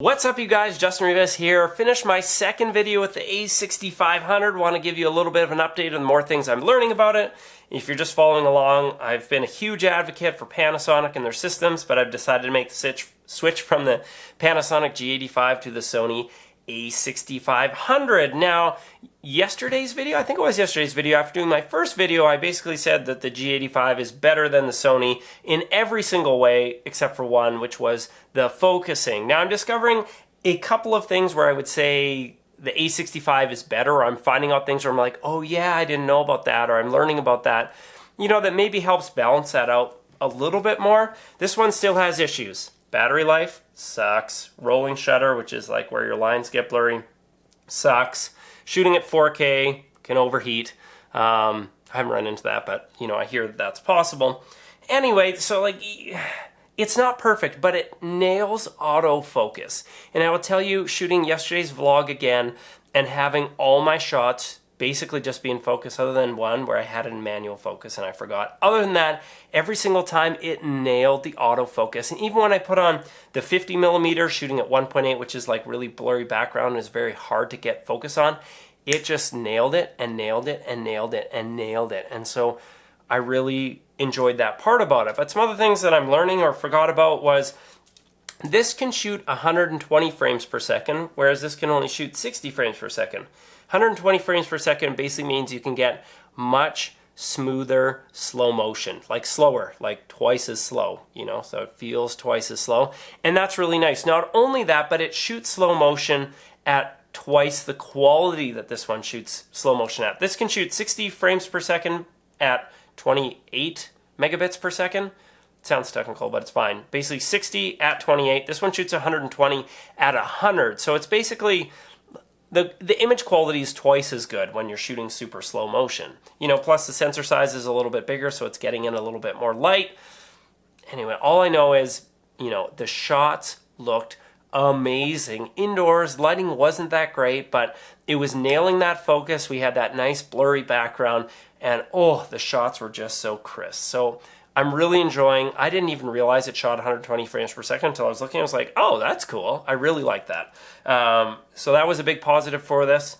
What's up, you guys? Justin Rivas here. Finished my second video with the A6500. Want to give you a little bit of an update on more things I'm learning about it. If you're just following along, I've been a huge advocate for Panasonic and their systems, but I've decided to make the switch from the Panasonic G85 to the Sony a6500. Now, yesterday's video, I think it was yesterday's video, after doing my first video, I basically said that the G85 is better than the Sony in every single way except for one, which was the focusing. Now, I'm discovering a couple of things where I would say the A65 is better, or I'm finding out things where I'm like, oh yeah, I didn't know about that, or I'm learning about that. You know, that maybe helps balance that out a little bit more. This one still has issues. Battery life sucks. Rolling shutter, which is like where your lines get blurry, sucks. Shooting at 4K can overheat. I haven't run into that, but you know, I hear that that's possible. Anyway, so like, it's not perfect, but it nails autofocus. And I will tell you, shooting yesterday's vlog again and having all my shots basically just be in focus, other than one where I had it in manual focus and I forgot. Other than that, every single time it nailed the autofocus. And even when I put on the 50mm shooting at 1.8, which is like really blurry background and is very hard to get focus on, it just nailed it and nailed it and nailed it and nailed it. And so I really enjoyed that part about it. But some other things that I'm learning or forgot about was this can shoot 120 frames per second, whereas this can only shoot 60 frames per second. 120 frames per second basically means you can get much smoother slow motion, like slower, like twice as slow, you know, so it feels twice as slow. And that's really nice. Not only that, but it shoots slow motion at twice the quality that this one shoots slow motion at. This can shoot 60 frames per second at 28 megabits per second. Sounds technical, but it's fine. Basically 60 at 28. This one shoots 120 at 100. So it's basically the image quality is twice as good when you're shooting super slow motion. You know, plus the sensor size is a little bit bigger, so it's getting in a little bit more light. Anyway, all I know is, you know, the shots looked amazing. Indoors, lighting wasn't that great, but it was nailing that focus. We had that nice blurry background, and oh, the shots were just so crisp. So I'm really enjoying. I didn't even realize it shot 120 frames per second until I was looking. I was like, oh, that's cool. I really like that. So that was a big positive for this.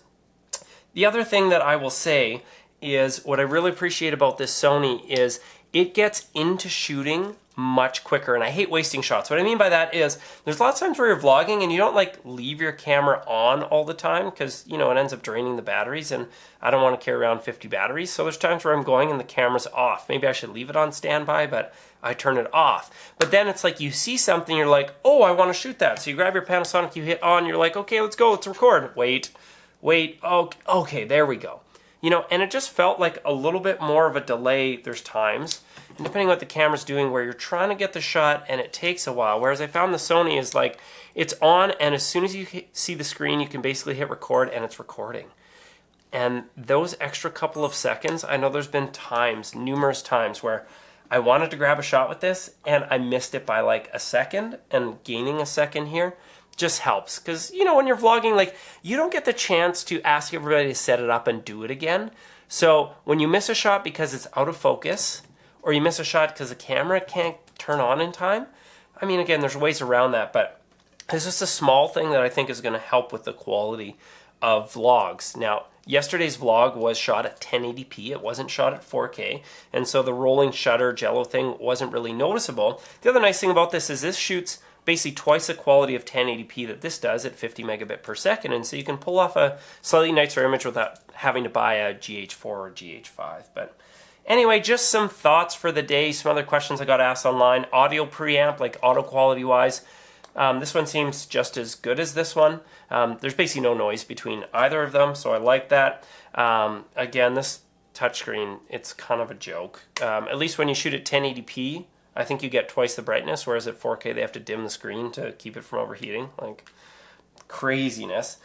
The other thing that I will say is what I really appreciate about this Sony is it gets into shooting much quicker, and I hate wasting shots. What I mean by that is there's lots of times where you're vlogging and you don't like leave your camera on all the time because, you know, it ends up draining the batteries, and I don't want to carry around 50 batteries. So there's times where I'm going and the camera's off. Maybe I should leave it on standby, but I turn it off. But then it's like you see something, you're like, oh, I want to shoot that. So you grab your Panasonic, you hit on, you're like, okay, let's go, let's record. Wait, okay, there we go. You know, and it just felt like a little bit more of a delay. There's times, and depending on what the camera's doing, where you're trying to get the shot and it takes a while. Whereas I found the Sony is like, it's on, and as soon as you see the screen, you can basically hit record and it's recording. And those extra couple of seconds, I know there's been times, numerous times, where I wanted to grab a shot with this and I missed it by like a second, and gaining a second here just helps. Because, you know, when you're vlogging, like, you don't get the chance to ask everybody to set it up and do it again. So when you miss a shot because it's out of focus, or you miss a shot because the camera can't turn on in time, I mean, again, there's ways around that, but it's just a small thing that I think is going to help with the quality of vlogs. Now, yesterday's vlog was shot at 1080p. It wasn't shot at 4K, and so the rolling shutter jello thing wasn't really noticeable. The other nice thing about this is this shoots basically twice the quality of 1080p that this does at 50 megabit per second, and so you can pull off a slightly nicer image without having to buy a GH4 or GH5. But anyway, just some thoughts for the day, some other questions I got asked online. Audio preamp, like auto quality wise, this one seems just as good as this one. There's basically no noise between either of them, so I like that. Again, this touchscreen, it's kind of a joke. At least when you shoot at 1080p, I think you get twice the brightness, whereas at 4K they have to dim the screen to keep it from overheating. Like, craziness.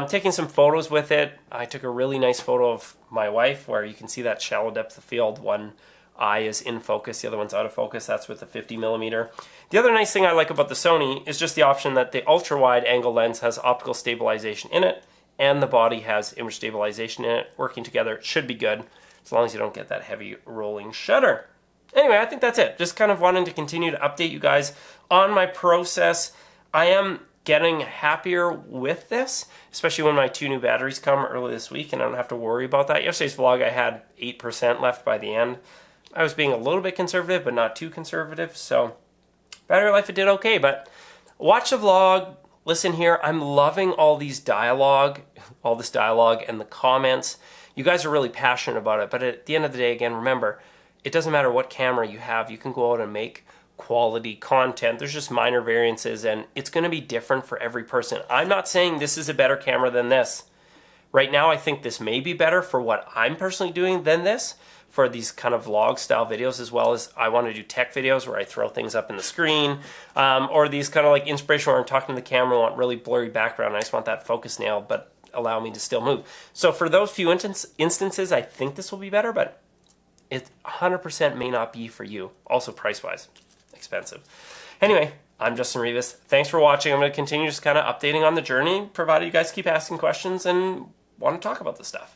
Taking some photos with it. I took a really nice photo of my wife where you can see that shallow depth of field. One eye is in focus, the other one's out of focus. That's with the 50mm. The other nice thing I like about the Sony is just the option that the ultra-wide angle lens has optical stabilization in it, and the body has image stabilization in it. Working together, it should be good, as long as you don't get that heavy rolling shutter. Anyway, I think that's it. Just kind of wanting to continue to update you guys on my process. I am getting happier with this, especially when my 2 new batteries come early this week and I don't have to worry about that. Yesterday's vlog, I had 8% left by the end. I was being a little bit conservative, but not too conservative, so battery life, it did okay. But watch the vlog, listen here. I'm loving all this dialogue and the comments. You guys are really passionate about it, but at the end of the day, again, remember, it doesn't matter what camera you have. You can go out and make quality content. There's just minor variances, and it's going to be different for every person. I'm not saying this is a better camera than this. Right now, I think this may be better for what I'm personally doing than this, for these kind of vlog style videos, as well as I want to do tech videos where I throw things up in the screen, or these kind of like inspiration where I'm talking to the camera, I want really blurry background. I just want that focus nailed, but allow me to still move. So for those few instances, I think this will be better, but it 100% may not be for you. Also price-wise, expensive. Anyway, I'm Justin Rivas. Thanks for watching. I'm going to continue just kind of updating on the journey, provided you guys keep asking questions and want to talk about this stuff.